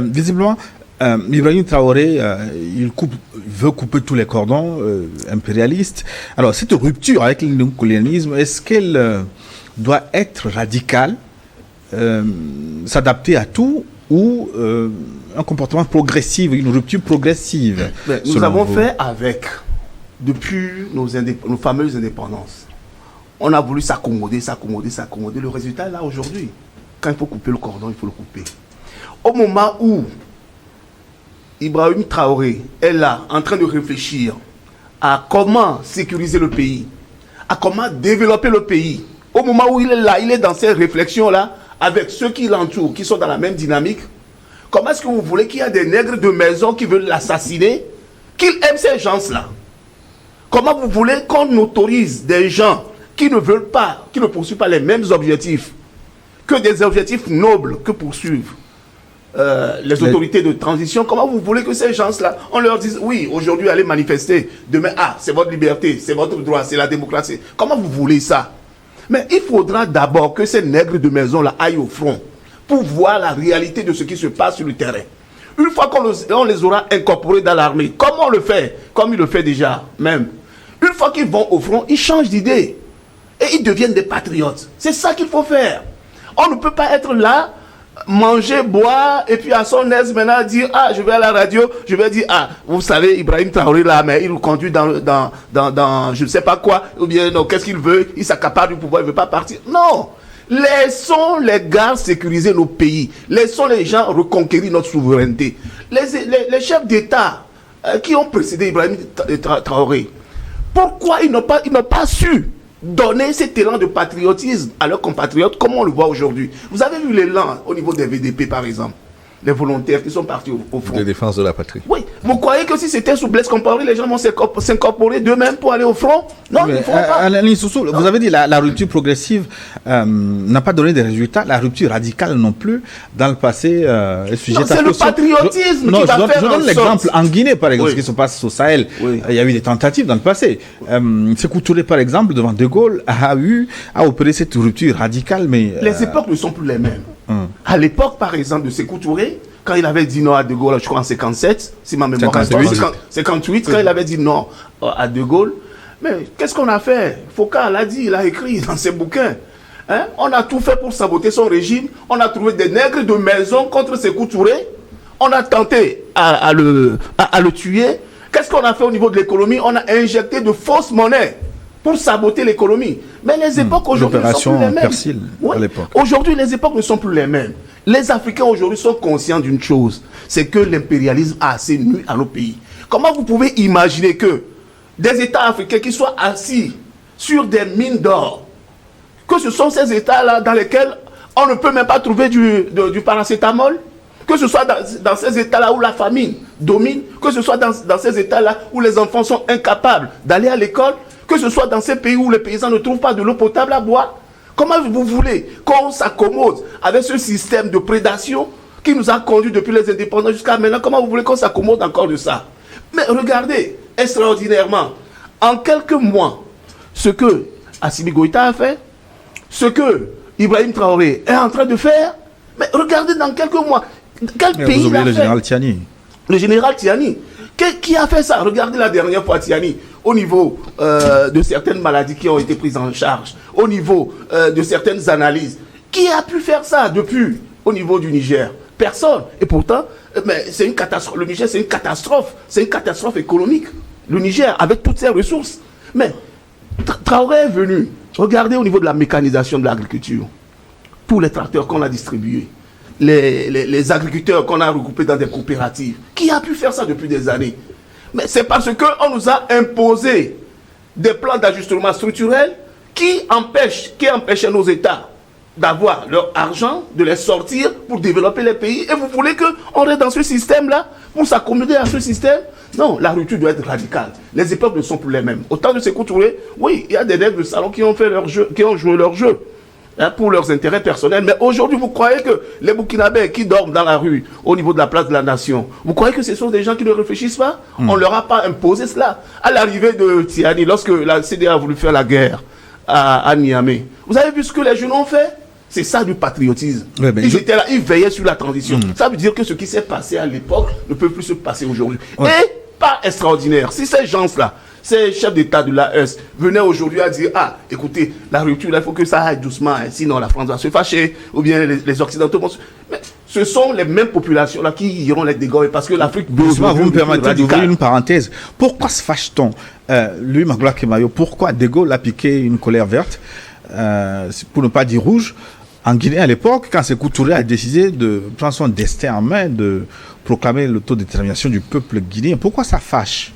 visiblement, Ibrahim Traoré, il veut couper tous les cordons impérialistes. Alors, cette rupture avec le colonialisme, est-ce qu'elle doit être radicale, s'adapter à tout, ou un comportement progressif, une rupture progressive? Nous avons fait avec, depuis nos fameuses indépendances. On a voulu s'accommoder. Le résultat est là aujourd'hui. Quand il faut couper le cordon, il faut le couper. Au moment où Ibrahim Traoré est là, en train de réfléchir à comment sécuriser le pays, à comment développer le pays, au moment où il est là, il est dans ces réflexions-là, avec ceux qui l'entourent, qui sont dans la même dynamique, comment est-ce que vous voulez qu'il y ait des nègres de maison qui veulent l'assassiner, qu'il aime ces gens-là? Comment vous voulez qu'on autorise des gens qui ne veulent pas, qui ne poursuivent pas les mêmes objectifs, que des objectifs nobles que poursuivent les autorités de transition? Comment vous voulez que ces gens-là, on leur dise, oui, aujourd'hui allez manifester, demain, c'est votre liberté, c'est votre droit, c'est la démocratie. Comment vous voulez ça? Mais il faudra d'abord que ces nègres de maison-là aillent au front pour voir la réalité de ce qui se passe sur le terrain. Une fois qu'on les aura incorporés dans l'armée, comme on le fait, comme il le fait déjà même, une fois qu'ils vont au front, ils changent d'idée et ils deviennent des patriotes. C'est ça qu'il faut faire. On ne peut pas être là, manger, boire, et puis à son aise maintenant dire, je vais à la radio, je vais dire, vous savez, Ibrahim Traoré là, mais il nous conduit dans je ne sais pas quoi, ou bien non, qu'est-ce qu'il veut, il s'accapare du pouvoir, il ne veut pas partir. Non, laissons les gars sécuriser nos pays, laissons les gens reconquérir notre souveraineté. Les chefs d'État qui ont précédé Ibrahim Traoré, pourquoi ils n'ont pas su donner cet élan de patriotisme à leurs compatriotes comme on le voit aujourd'hui? Vous avez vu l'élan au niveau des VDP par exemple, les volontaires qui sont partis au front. De défense de la patrie. Oui, vous croyez que si c'était sous Blaise Compaoré, les gens vont s'incorporer d'eux-mêmes pour aller au front? Non, ils ne feront pas. Alain Soussou, vous avez dit la rupture progressive n'a pas donné des résultats, la rupture radicale non plus. Dans le passé, c'est le patriotisme qui va faire. Je donne l'exemple en Guinée, par exemple, ce qui se passe au Sahel. Il y a eu des tentatives dans le passé. Sékou Touré, par exemple, devant De Gaulle, a opéré cette rupture radicale, mais les époques ne sont plus les mêmes. À l'époque, par exemple, de Sékou Touré, quand il avait dit non à De Gaulle, je crois en 57, si ma mémoire est 58, quand il avait dit non à De Gaulle, mais qu'est-ce qu'on a fait? Foucault l'a dit, il a écrit dans ses bouquins. On a tout fait pour saboter son régime, on a trouvé des nègres de maison contre Sékou Touré, on a tenté à le tuer. Qu'est-ce qu'on a fait au niveau de l'économie? On a injecté de fausses monnaies pour saboter l'économie. Mais les époques aujourd'hui ne sont plus les mêmes. Persil, à l'époque. Aujourd'hui, les époques ne sont plus les mêmes. Les Africains aujourd'hui sont conscients d'une chose, c'est que l'impérialisme a assez nui à nos pays. Comment vous pouvez imaginer que des États africains qui soient assis sur des mines d'or, que ce sont ces États-là dans lesquels on ne peut même pas trouver du paracétamol, que ce soit dans ces États-là où la famine domine, que ce soit dans ces États-là où les enfants sont incapables d'aller à l'école, que ce soit dans ces pays où les paysans ne trouvent pas de l'eau potable à boire? Comment vous voulez qu'on s'accommode avec ce système de prédation qui nous a conduits depuis les indépendances jusqu'à maintenant? Comment vous voulez qu'on s'accommode encore de ça? Mais regardez, extraordinairement, en quelques mois, ce que Assimi Goïta a fait, ce que Ibrahim Traoré est en train de faire, mais regardez dans quelques mois, quel pays vous oubliez le fait? général Tiani. Le général Tiani. Qui a fait ça? Regardez la dernière fois Tiani, au niveau de certaines maladies qui ont été prises en charge, au niveau de certaines analyses. Qui a pu faire ça depuis au niveau du Niger? Personne. Et pourtant, mais c'est une catastrophe. Le Niger, c'est une catastrophe. C'est une catastrophe économique. Le Niger, avec toutes ses ressources. Mais Traoré est venu. Regardez au niveau de la mécanisation de l'agriculture. Tous les tracteurs qu'on a distribués. les agriculteurs qu'on a regroupés dans des coopératives. Qui a pu faire ça depuis des années? Mais c'est parce qu'on nous a imposé des plans d'ajustement structurel qui empêchaient nos États d'avoir leur argent, de les sortir pour développer les pays. Et vous voulez qu'on reste dans ce système-là pour s'accommoder à ce système? Non, la rupture doit être radicale. Les époques ne sont plus les mêmes. Au temps de Sékou Touré, oui, il y a des nègres de salon qui ont fait leur jeu, qui ont joué leur jeu pour leurs intérêts personnels. Mais aujourd'hui, vous croyez que les Burkinabés qui dorment dans la rue, au niveau de la place de la Nation, vous croyez que ce sont des gens qui ne réfléchissent pas? On ne leur a pas imposé cela. À l'arrivée de Tiani, lorsque la CDA a voulu faire la guerre à Niamey, vous avez vu ce que les jeunes ont fait? C'est ça du patriotisme. Ouais, ils étaient là, ils veillaient sur la transition. Ça veut dire que ce qui s'est passé à l'époque ne peut plus se passer aujourd'hui. Ouais. Et pas extraordinaire. Si ces gens-là, ces chefs d'État de l'AES venaient aujourd'hui à dire, ah, écoutez, la rupture, il faut que ça aille doucement, hein, sinon la France va se fâcher, ou bien les Occidentaux vont se... Mais ce sont les mêmes populations-là qui iront les dégommer, parce que l'Afrique... Vous me permettez d'ouvrir une parenthèse. Pourquoi se fâche-t-on Louis Magloire Kemayo, pourquoi De Gaulle a piqué une colère verte, pour ne pas dire rouge, en Guinée à l'époque, quand Sékou Touré a décidé de prendre son destin en main, de proclamer l'autodétermination du peuple guinéen? Pourquoi ça fâche?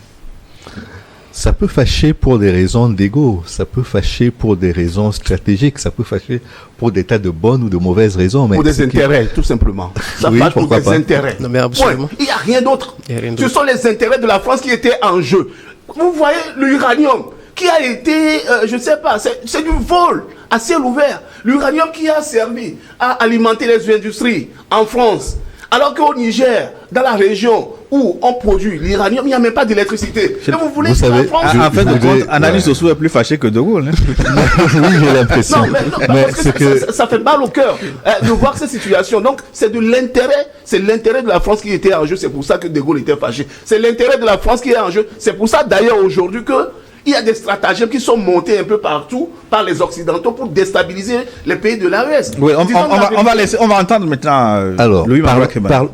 Ça peut fâcher pour des raisons d'ego, ça peut fâcher pour des raisons stratégiques, ça peut fâcher pour des tas de bonnes ou de mauvaises raisons. Mais pour des intérêts, tout simplement. Ça oui, fâche pour des intérêts. Non, mais absolument. Ouais, il n'y a rien d'autre. Ce sont les intérêts de la France qui étaient en jeu. Vous voyez l'uranium qui a été, je ne sais pas, c'est du vol à ciel ouvert. L'uranium qui a servi à alimenter les industries en France. Alors qu'au Niger, dans la région où on produit l'uranium, il n'y a même pas d'électricité. Et vous voulez que la France... En fin de compte, Ananis Sossou est plus fâché que De Gaulle. Oui, j'ai l'impression. Non, mais parce que ça fait mal au cœur de voir ces situations. Donc, c'est l'intérêt de la France qui était en jeu. C'est pour ça que De Gaulle était fâché. C'est l'intérêt de la France qui est en jeu. C'est pour ça, d'ailleurs, aujourd'hui, il y a des stratagèmes qui sont montés un peu partout par les Occidentaux pour déstabiliser les pays de l'AES. Oui, on va entendre maintenant alors, Louis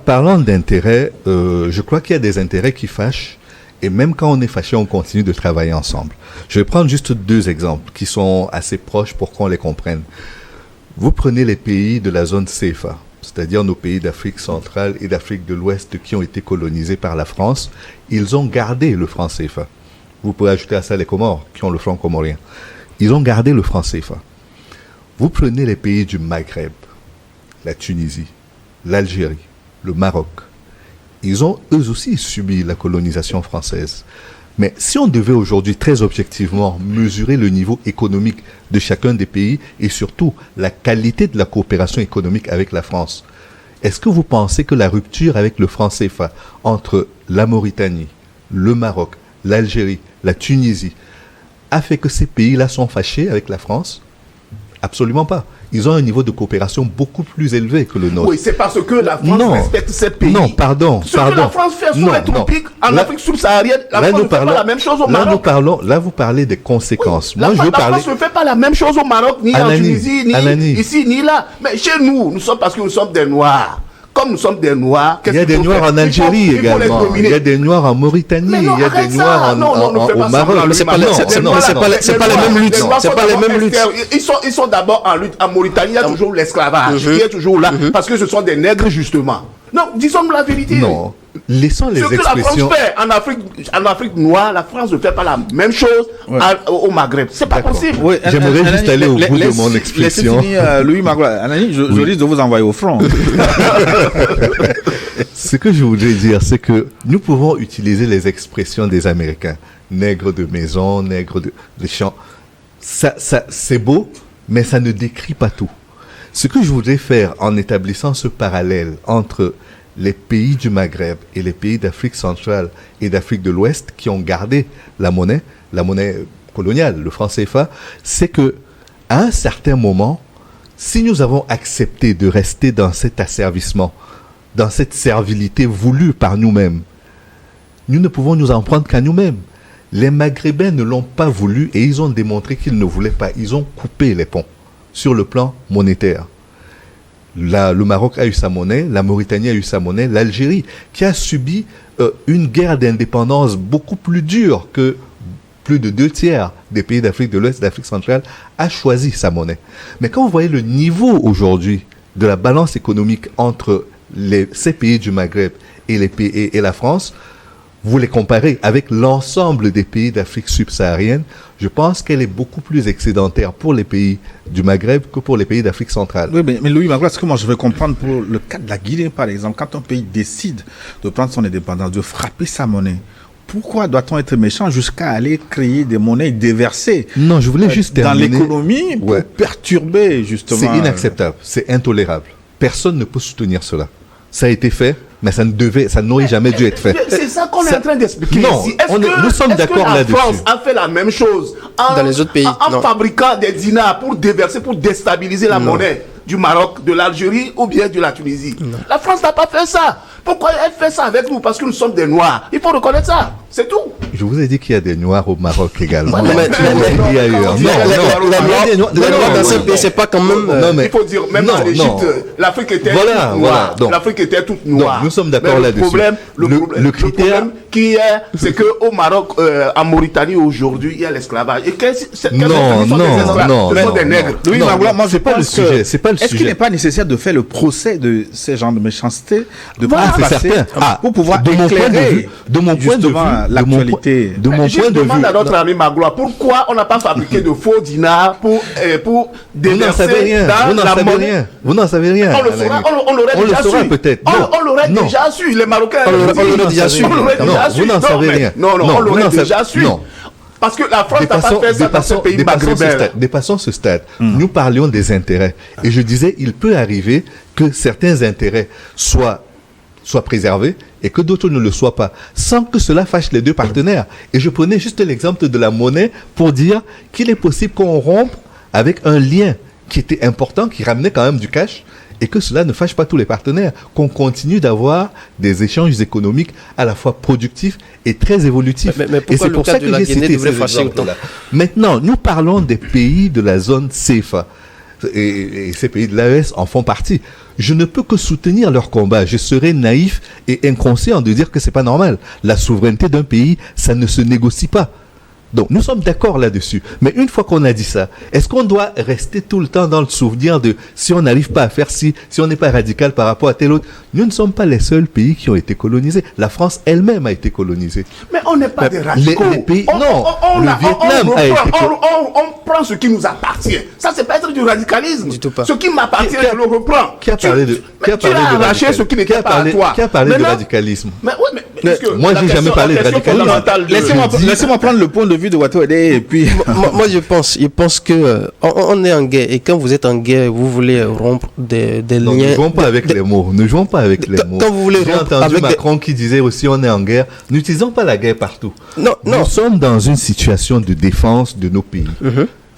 parlant d'intérêts, je crois qu'il y a des intérêts qui fâchent, et même quand on est fâché, on continue de travailler ensemble. Je vais prendre juste 2 exemples qui sont assez proches pour qu'on les comprenne. Vous prenez les pays de la zone CFA, c'est-à-dire nos pays d'Afrique centrale et d'Afrique de l'Ouest qui ont été colonisés par la France. Ils ont gardé le franc CFA. Vous pouvez ajouter à ça les Comores, qui ont le franc comorien. Ils ont gardé le franc CFA. Vous prenez les pays du Maghreb, la Tunisie, l'Algérie, le Maroc. Ils ont eux aussi subi la colonisation française. Mais si on devait aujourd'hui très objectivement mesurer le niveau économique de chacun des pays et surtout la qualité de la coopération économique avec la France, est-ce que vous pensez que la rupture avec le franc CFA entre la Mauritanie, le Maroc, l'Algérie, la Tunisie, a fait que ces pays-là sont fâchés avec la France? Absolument pas. Ils ont un niveau de coopération beaucoup plus élevé que le nôtre. Oui, c'est parce que la France respecte ces pays. Non, pardon. Ce que la France fait sur les tropiques, en Afrique subsaharienne, la France ne fait pas la même chose au Maroc. Là, vous parlez des conséquences. Oui, la France ne fait pas la même chose au Maroc, ni en Tunisie, ni ici, ni là. Mais chez nous, parce que nous sommes des Noirs. Comme nous sommes des Noirs, il y a des Noirs en Algérie également. Il y a des Noirs en Mauritanie. Il y a des Noirs au Maroc. Mais c'est pas les mêmes luttes. C'est pas les mêmes luttes. Ils sont d'abord en lutte. En Mauritanie, il y a toujours l'esclavage qui est toujours là. Parce que ce sont des nègres, justement. Non, disons-nous la vérité. Non. Laissons les expressions. Ce que la France fait en Afrique noire, la France ne fait pas la même chose au Maghreb. C'est pas possible. Oui, j'aimerais juste aller au bout de mon expression. Louis Magloire, Anani, je risque de vous envoyer au front. Ce que je voudrais dire, c'est que nous pouvons utiliser les expressions des Américains. Nègre de maison, nègre de champ. Ça, c'est beau, mais ça ne décrit pas tout. Ce que je voudrais faire en établissant ce parallèle entre les pays du Maghreb et les pays d'Afrique centrale et d'Afrique de l'Ouest qui ont gardé la monnaie coloniale, le franc CFA, c'est que à un certain moment, si nous avons accepté de rester dans cet asservissement, dans cette servilité voulue par nous-mêmes, nous ne pouvons nous en prendre qu'à nous-mêmes. Les Maghrébins ne l'ont pas voulu et ils ont démontré qu'ils ne voulaient pas. Ils ont coupé les ponts sur le plan monétaire. Le Maroc a eu sa monnaie, la Mauritanie a eu sa monnaie, l'Algérie, qui a subi une guerre d'indépendance beaucoup plus dure que plus de 2/3 des pays d'Afrique de l'Ouest, d'Afrique centrale, a choisi sa monnaie. Mais quand vous voyez le niveau aujourd'hui de la balance économique entre ces pays du Maghreb et la France, vous les comparez avec l'ensemble des pays d'Afrique subsaharienne, je pense qu'elle est beaucoup plus excédentaire pour les pays du Maghreb que pour les pays d'Afrique centrale. Oui, mais Louis Magloire, ce que moi je veux comprendre pour le cas de la Guinée, par exemple, quand un pays décide de prendre son indépendance, de frapper sa monnaie, pourquoi doit-on être méchant jusqu'à aller créer des monnaies déversées Non, je voulais juste terminer. Dans l'économie pour perturber justement. C'est inacceptable, c'est intolérable. Personne ne peut soutenir cela. Ça a été fait, mais ça n'aurait jamais dû être fait. C'est ça qu'on est en train d'expliquer ici. Nous sommes d'accord là-dessus. La France a fait la même chose dans les autres pays, en fabriquant des dinars pour déverser, pour déstabiliser la monnaie du Maroc, de l'Algérie ou bien de la Tunisie. Non. La France n'a pas fait ça. Pourquoi elle fait ça avec nous? Parce que nous sommes des Noirs. Il faut reconnaître ça. C'est tout. Je vous ai dit qu'il y a des Noirs au Maroc également. Il y a ailleurs. Les Noirs dans ce pays, c'est pas quand même. Il faut dire, même en Égypte, l'Afrique était toute noire. L'Afrique était toute noire. Nous sommes d'accord là-dessus. Le problème qui est, c'est qu'au Maroc, en Mauritanie aujourd'hui, il y a l'esclavage. Et non, des nègres. Louis Magloire, moi je pas le sujet. C'est pas le sujet. Est-ce qu'il n'est pas nécessaire de faire le procès de ces genres de méchanceté, de c'est certain. Pour pouvoir éclairer de mon point de vue, l'actualité. De mon point de vue, demande à notre ami Magloire pourquoi on n'a pas fabriqué de faux dinars pour déverser dans la monnaie. Vous n'en savez rien. On l'aurait déjà su. Peut-être. On l'aurait déjà su. Les Marocains l'aurait déjà su. Vous n'en savez rien. Non, on l'aurait déjà su. Parce que la France n'a pas fait ça dans ce pays maghrébin. Dépassons ce stade. Nous parlions des intérêts. Et je disais, il peut arriver que certains intérêts soient préservés et que d'autres ne le soient pas, sans que cela fâche les deux partenaires. Et je prenais juste l'exemple de la monnaie pour dire qu'il est possible qu'on rompe avec un lien qui était important, qui ramenait quand même du cash, et que cela ne fâche pas tous les partenaires, qu'on continue d'avoir des échanges économiques à la fois productifs et très évolutifs. Mais et c'est pour ça que j'ai cité ces exemples-là. Maintenant, nous parlons des pays de la zone CFA. Et ces pays de l'AES en font partie. Je ne peux que soutenir leur combat. Je serais naïf et inconscient de dire que c'est pas normal. La souveraineté d'un pays, ça ne se négocie pas. Donc, nous sommes d'accord là-dessus. Mais une fois qu'on a dit ça, est-ce qu'on doit rester tout le temps dans le souvenir de si on n'arrive pas à faire si on n'est pas radical par rapport à tel autre? Nous ne sommes pas les seuls pays qui ont été colonisés. La France elle-même a été colonisée. Mais on n'est pas des radicaux. Les pays, le Vietnam a été on prend ce qui nous appartient. Ça, c'est pas être du radicalisme. Du tout pas. Ce qui m'appartient, je le reprends. Qui a parlé de ce qui n'était pas à toi. Qui a parlé de radicalisme? Moi, j'ai jamais parlé de radicalisme. Laissez-moi prendre le point de vue de Watoede et puis. Moi, je pense que on est en guerre et quand vous êtes en guerre, vous voulez rompre des liens. Ne jouons pas avec les mots. Ne jouons pas avec les mots. Quand vous voulez J'ai entendu Macron qui disait aussi on est en guerre. N'utilisons pas la guerre partout. Nous sommes dans une situation de défense de nos pays.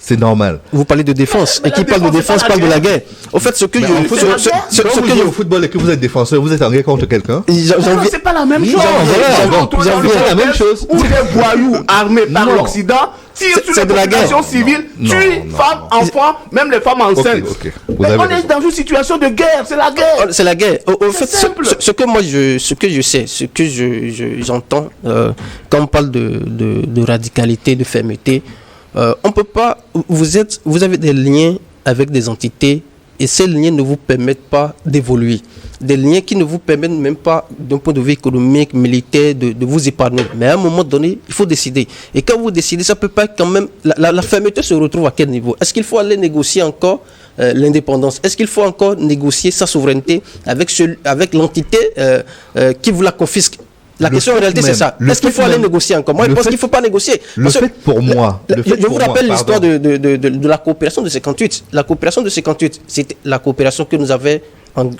C'est normal. Vous parlez de défense. Et qui parle de défense parle de la guerre. Au fait, ce que je au football et que vous êtes défenseur, vous êtes en guerre contre quelqu'un. C'est pas la même chose. C'est la même chose. Où des voyous armés par l'Occident tirent sur les populations civiles, tuent femmes, enfants, même les femmes enceintes. Mais on est dans une situation de guerre. C'est la guerre. C'est la guerre. Au fait, ce que je sais, ce que j'entends quand on parle de radicalité, de fermeté. On peut pas. Vous avez des liens avec des entités et ces liens ne vous permettent pas d'évoluer. Des liens qui ne vous permettent même pas, d'un point de vue économique, militaire, de vous épargner. Mais à un moment donné, il faut décider. Et quand vous décidez, ça peut pas être quand même. La fermeté se retrouve à quel niveau? Est-ce qu'il faut aller négocier encore l'indépendance? Est-ce qu'il faut encore négocier sa souveraineté avec l'entité qui vous la confisque? La question en réalité, c'est ça. Est-ce qu'il faut aller négocier encore? Moi, je pense qu'il ne faut pas négocier. Je vous rappelle l'histoire de la coopération de 58. La coopération de 58, c'était la coopération que nous avait, qu'on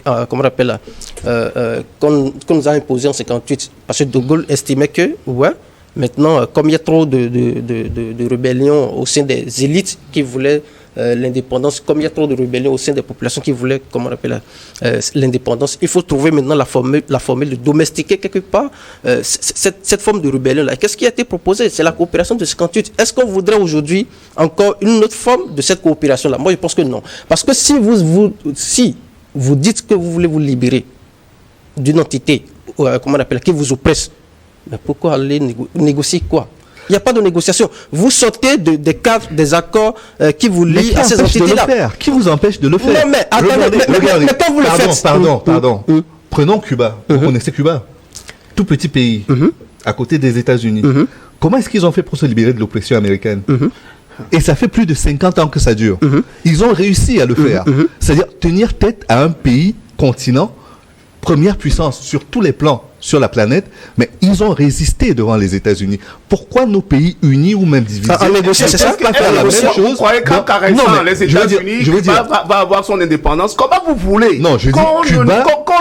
nous a imposée en 58. Parce que De Gaulle estimait que, maintenant, comme il y a trop de rébellions au sein des élites qui voulaient l'indépendance, comme il y a trop de rébellions au sein des populations qui voulaient, l'indépendance, il faut trouver maintenant la formule de domestiquer quelque part cette forme de rébellion-là. Qu'est-ce qui a été proposé? C'est la coopération de 58. Est-ce qu'on voudrait aujourd'hui encore une autre forme de cette coopération-là? Moi, je pense que non. Parce que si vous dites que vous voulez vous libérer d'une entité, qui vous oppresse, mais pourquoi aller négocier quoi? Il n'y a pas de négociation. Vous sortez des cadres, des accords qui vous Mais lient qui à ces empêche de le entités-là. faire? Qui vous empêche de le faire? Non, mais attendez, mais quand vous le faites... Pardon. Prenons Cuba. Vous connaissez Cuba? Tout petit pays, à côté des États-Unis. Comment est-ce qu'ils ont fait pour se libérer de l'oppression américaine? Et ça fait plus de 50 ans que ça dure. Ils ont réussi à le faire. C'est-à-dire tenir tête à un pays, continent, première puissance sur tous les plans sur la planète, mais ils ont résisté devant les États-Unis. Pourquoi nos pays unis ou même divisés en négocier, c'est ça? pas faire la même chose? Vous croyez qu'en caressant les États-Unis, Cuba va avoir son indépendance? Comment vous voulez qu'on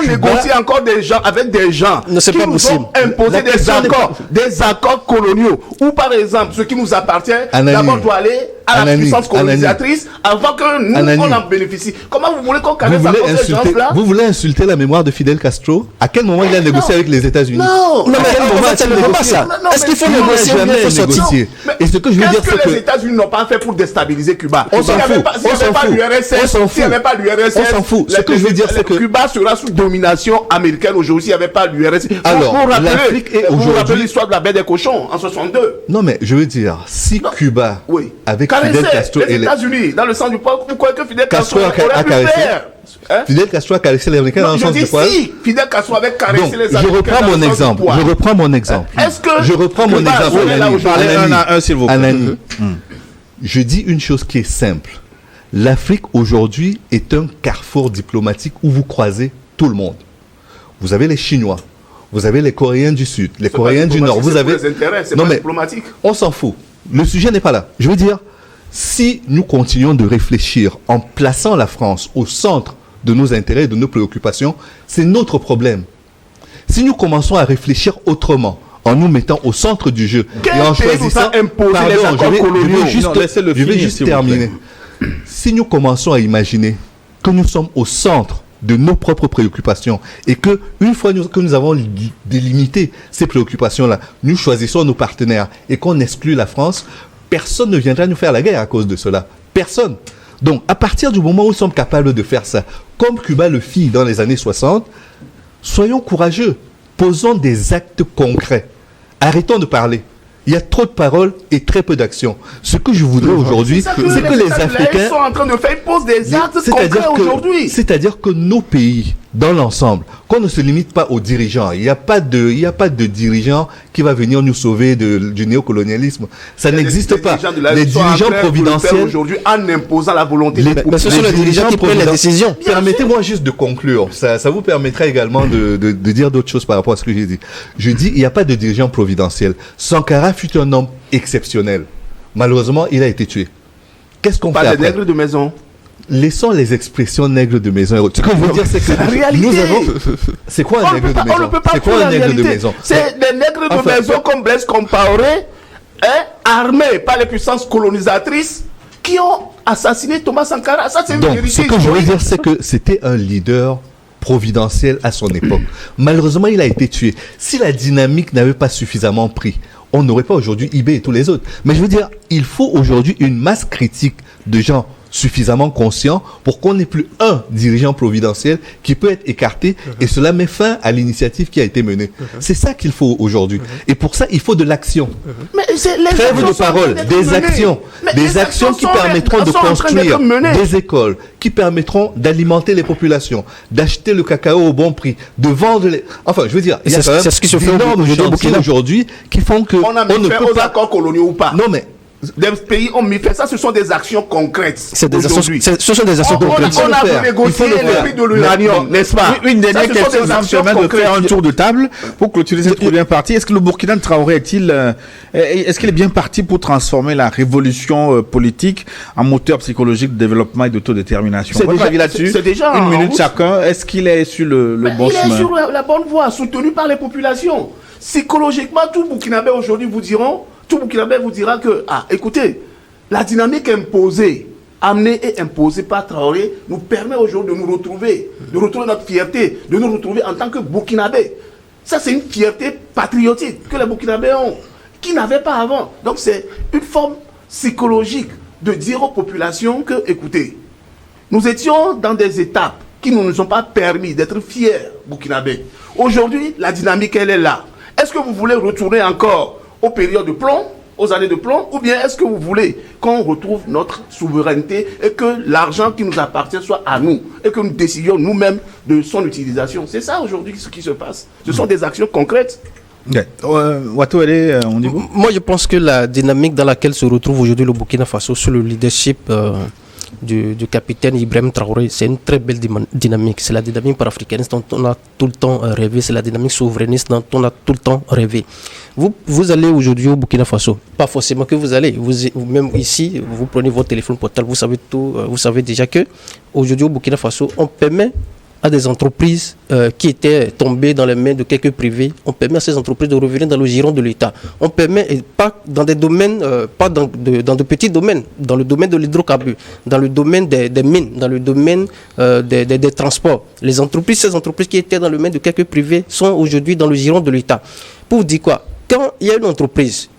négocie encore des gens, avec des gens non, qui nous ont imposé des accords coloniaux, ou par exemple, ce qui nous appartient, d'abord doit aller à la puissance colonisatrice avant que nous, on en bénéficie. Comment vous voulez qu'on caresse encore ces gens-là? Vous voulez insulter la mémoire de Fidel Castro? À quel moment il a négocié avec les États-Unis? Non, mais ça ne veut pas ça. Est-ce qu'il faut négocier ou bien il faut sortir? Et ce que je veux dire, c'est que les États-Unis n'ont pas fait pour déstabiliser Cuba? On s'en fout. S'il n'y avait pas l'URSS, on s'en fout. Ce que je veux dire, c'est que Cuba sera sous domination américaine aujourd'hui s'il n'y avait pas l'URSS. Alors, l'Afrique est vous aujourd'hui... rappelez l'histoire de la baie des cochons en 62. Non, mais je veux dire, si Cuba, avec Fidel Castro les États-Unis, dans le sens du peuple, vous croyez que Fidel Castro aurait pu faire? Fidel Castro a caressé les Américains dans le sens du poil. Si Fidel Castro avait caressé les Américains. Je reprends mon exemple. Est-ce que je reprends mon exemple. Anani. Je dis une chose qui est simple. L'Afrique aujourd'hui est un carrefour diplomatique où vous croisez tout le monde. Vous avez les Chinois, vous avez les Coréens du Sud, les Coréens du Nord. Vous avez. Non mais diplomatique. On s'en fout. Le sujet n'est pas là. Je veux dire, si nous continuons de réfléchir en plaçant la France au centre de nos intérêts et de nos préoccupations, c'est notre problème. Si nous commençons à réfléchir autrement, en nous mettant au centre du jeu et en choisissant... Je vais juste terminer. Si nous commençons à imaginer que nous sommes au centre de nos propres préoccupations et que une fois que nous avons délimité ces préoccupations-là, nous choisissons nos partenaires et qu'on exclut la France, personne ne viendra nous faire la guerre à cause de cela. Personne. Donc, à partir du moment où nous sommes capables de faire ça, comme Cuba le fit dans les années 60, soyons courageux. Posons des actes concrets. Arrêtons de parler. Il y a trop de paroles et très peu d'actions. Ce que je voudrais aujourd'hui, c'est que les Africains sont en train de faire, ils posent des actes concrets aujourd'hui. C'est-à-dire que nos pays, dans l'ensemble, qu'on ne se limite pas aux dirigeants. Il n'y a pas de dirigeant qui va venir nous sauver du néocolonialisme. Ça n'existe pas. Les dirigeants providentiels aujourd'hui en imposant la volonté. Mais ce sont les dirigeants qui prennent les décisions. Permettez-moi juste de conclure. Ça vous permettra également de dire d'autres choses par rapport à ce que j'ai dit. Je dis, il n'y a pas de dirigeant providentiel. Sankara fut un homme exceptionnel. Malheureusement, il a été tué. Qu'est-ce qu'on fait après? Pas des nègres de maison. Laissons les expressions nègres de maison. Ce que je veux dire, c'est que nous avons... C'est quoi un nègre de maison? On ne peut pas c'est quoi un nègre de maison? C'est des nègres de maison comme Blaise Compaoré, armés par les puissances colonisatrices qui ont assassiné Thomas Sankara. Ça, c'est une vérité. Ce que je veux dire, c'est que c'était un leader providentiel à son époque. Malheureusement, il a été tué. Si la dynamique n'avait pas suffisamment pris, on n'aurait pas aujourd'hui IB et tous les autres. Mais je veux dire, il faut aujourd'hui une masse critique de gens suffisamment conscients pour qu'on n'ait plus un dirigeant providentiel qui peut être écarté et cela met fin à l'initiative qui a été menée. C'est ça qu'il faut aujourd'hui. Et pour ça, il faut de l'action. Trêve de parole, des actions. Des actions qui permettront de construire des écoles, qui permettront d'alimenter les populations, d'acheter le cacao au bon prix, de vendre les... Enfin, je veux dire, il y a quand même d'énormes chantiers aujourd'hui qui font que... On a mis fin aux accords coloniaux ou pas? Non, mais... Des pays ont mis fait ça, ce sont des actions concrètes. Ce sont des actions concrètes. On a négocié le prix de l'uranium, n'est-ce pas? Une dernière question, ça me permet de faire un tour de table pour clôturer cette première partie. Est-ce que le Burkina Traoré est-ce qu'il est bien parti pour transformer la révolution politique en moteur psychologique de développement et d'autodétermination? C'est déjà une minute chacun. Est-ce qu'il est sur le bon chemin? Il est sur la bonne voie, soutenu par les populations. Psychologiquement, tout Burkinabé aujourd'hui vous dira que, écoutez, la dynamique imposée, amenée et imposée par Traoré, nous permet aujourd'hui de nous retrouver, notre fierté, de nous retrouver en tant que Burkinabé. Ça, c'est une fierté patriotique que les Burkinabés ont, qu'ils n'avaient pas avant. Donc, c'est une forme psychologique de dire aux populations que, écoutez, nous étions dans des étapes qui ne nous ont pas permis d'être fiers, Burkinabés. Aujourd'hui, la dynamique, elle est là. Est-ce que vous voulez retourner encore aux périodes de plomb aux années de plomb, ou bien est-ce que vous voulez qu'on retrouve notre souveraineté et que l'argent qui nous appartient soit à nous et que nous décidions nous-mêmes de son utilisation? C'est ça aujourd'hui ce qui se passe. Ce sont des actions concrètes. Wato, on dit vous? Moi, je pense que la dynamique dans laquelle se retrouve aujourd'hui le Burkina Faso sous le leadership du capitaine Ibrahim Traoré, c'est une très belle dynamique. C'est la dynamique panafricaniste dont on a tout le temps rêvé. C'est la dynamique souverainiste dont on a tout le temps rêvé. Vous allez aujourd'hui au Burkina Faso, pas forcément que vous allez. Vous-même ici, vous prenez votre téléphone portable, vous savez tout. Vous savez déjà que aujourd'hui au Burkina Faso, on permet à des entreprises qui étaient tombées dans les mains de quelques privés, on permet à ces entreprises de revenir dans le giron de l'État. On permet, et pas dans des domaines, pas dans de petits domaines, dans le domaine de l'hydrocarbure, dans le domaine des mines, dans le domaine des transports. Ces entreprises qui étaient dans le main de quelques privés sont aujourd'hui dans le giron de l'État. Pour vous dire quoi, quand il y a une entreprise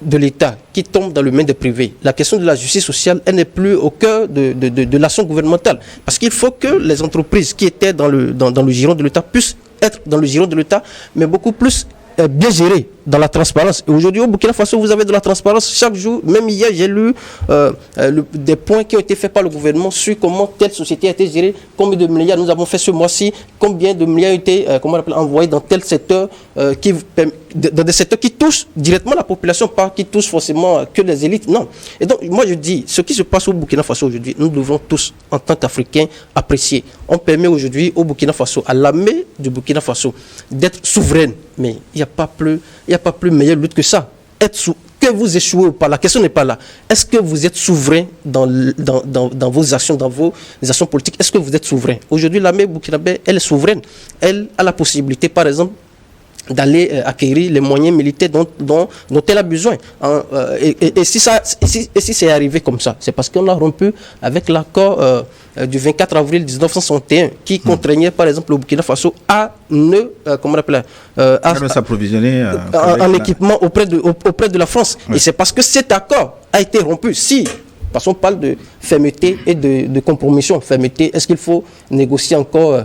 de l'État qui tombe dans le main des privés, la question de la justice sociale, elle n'est plus au cœur de l'action gouvernementale. Parce qu'il faut que les entreprises qui étaient dans le giron de l'État puissent être dans le giron de l'État, mais beaucoup plus bien gérées, dans la transparence. Et aujourd'hui, au Burkina Faso, vous avez de la transparence chaque jour. Même hier, j'ai lu des points qui ont été faits par le gouvernement sur comment telle société a été gérée, combien de milliards nous avons fait ce mois-ci, combien de milliards ont été envoyés dans tel secteur, dans des secteurs qui touchent directement la population, pas qui touchent forcément que les élites. Non. Et donc, moi, je dis, ce qui se passe au Burkina Faso aujourd'hui, nous devons tous, en tant qu'Africains, apprécier. On permet aujourd'hui au Burkina Faso, à l'armée du Burkina Faso, d'être souveraine. Mais il n'y a pas plus meilleure lutte que ça. Que vous échouez ou pas, la question n'est pas là. Est-ce que vous êtes souverain dans vos actions, dans vos actions politiques? Est-ce que vous êtes souverain? Aujourd'hui, l'armée burkinabé, elle est souveraine. Elle a la possibilité, par exemple, d'aller acquérir les moyens militaires dont elle a besoin. Et si c'est arrivé comme ça, c'est parce qu'on a rompu avec l'accord du 24 avril 1961 qui contraignait par exemple le Burkina Faso à s'approvisionner en équipement auprès de la France. Oui. Et c'est parce que cet accord a été rompu. Parce qu'on parle de fermeté et de compromission. Fermeté, est-ce qu'il faut négocier encore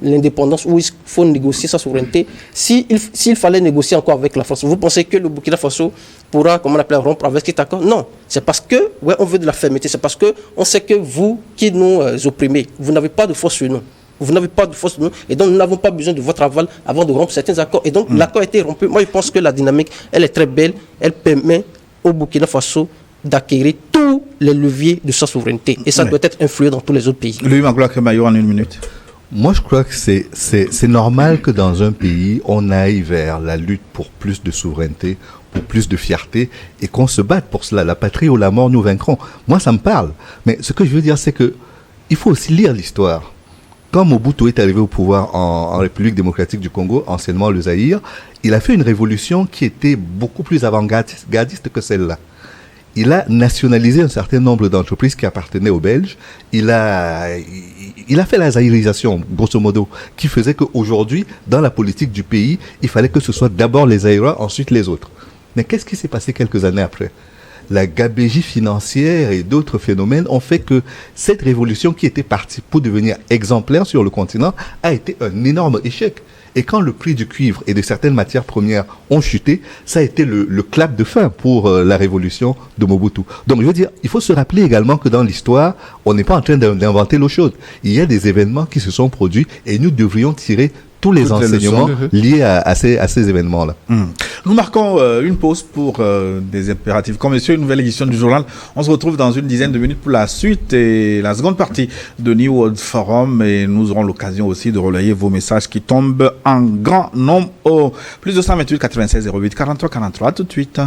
l'indépendance ou il faut négocier sa souveraineté? S'il fallait négocier encore avec la France, vous pensez que le Burkina Faso pourra rompre avec cet accord? Non. C'est parce que on veut de la fermeté. C'est parce qu'on sait que vous qui nous opprimez, vous n'avez pas de force sur nous. Vous n'avez pas de force sur nous. Et donc, nous n'avons pas besoin de votre aval avant de rompre certains accords. Et donc, l'accord a été rompu. Moi, je pense que la dynamique, elle est très belle. Elle permet au Burkina Faso d'acquérir tous les leviers de sa souveraineté. Et ça doit être influé dans tous les autres pays. Louis Magloire Crémaillot, en une minute. Moi, je crois que c'est normal que dans un pays, on aille vers la lutte pour plus de souveraineté, pour plus de fierté, et qu'on se batte pour cela. La patrie ou la mort, nous vaincrons. Moi, ça me parle. Mais ce que je veux dire, c'est que il faut aussi lire l'histoire. Quand Mobutu est arrivé au pouvoir en République démocratique du Congo, anciennement le Zaïre, il a fait une révolution qui était beaucoup plus avant-gardiste que celle-là. Il a nationalisé un certain nombre d'entreprises qui appartenaient aux Belges. Il a fait la zaïrisation, grosso modo, qui faisait qu'aujourd'hui, dans la politique du pays, il fallait que ce soit d'abord les Zaïrois, ensuite les autres. Mais qu'est-ce qui s'est passé quelques années après? La gabegie financière et d'autres phénomènes ont fait que cette révolution qui était partie pour devenir exemplaire sur le continent a été un énorme échec. Et quand le prix du cuivre et de certaines matières premières ont chuté, ça a été le clap de fin pour la révolution de Mobutu. Donc je veux dire, il faut se rappeler également que dans l'histoire, on n'est pas en train d'inventer l'eau chaude. Il y a des événements qui se sont produits et nous devrions tirer tous les enseignements liés à ces événements-là. Nous marquons une pause pour des impératifs. Comme monsieur, une nouvelle édition du journal. On se retrouve dans une dizaine de minutes pour la suite et la seconde partie de New World Forum. Et nous aurons l'occasion aussi de relayer vos messages qui tombent en grand nombre au plus 228 96 08 43 43. Tout de suite.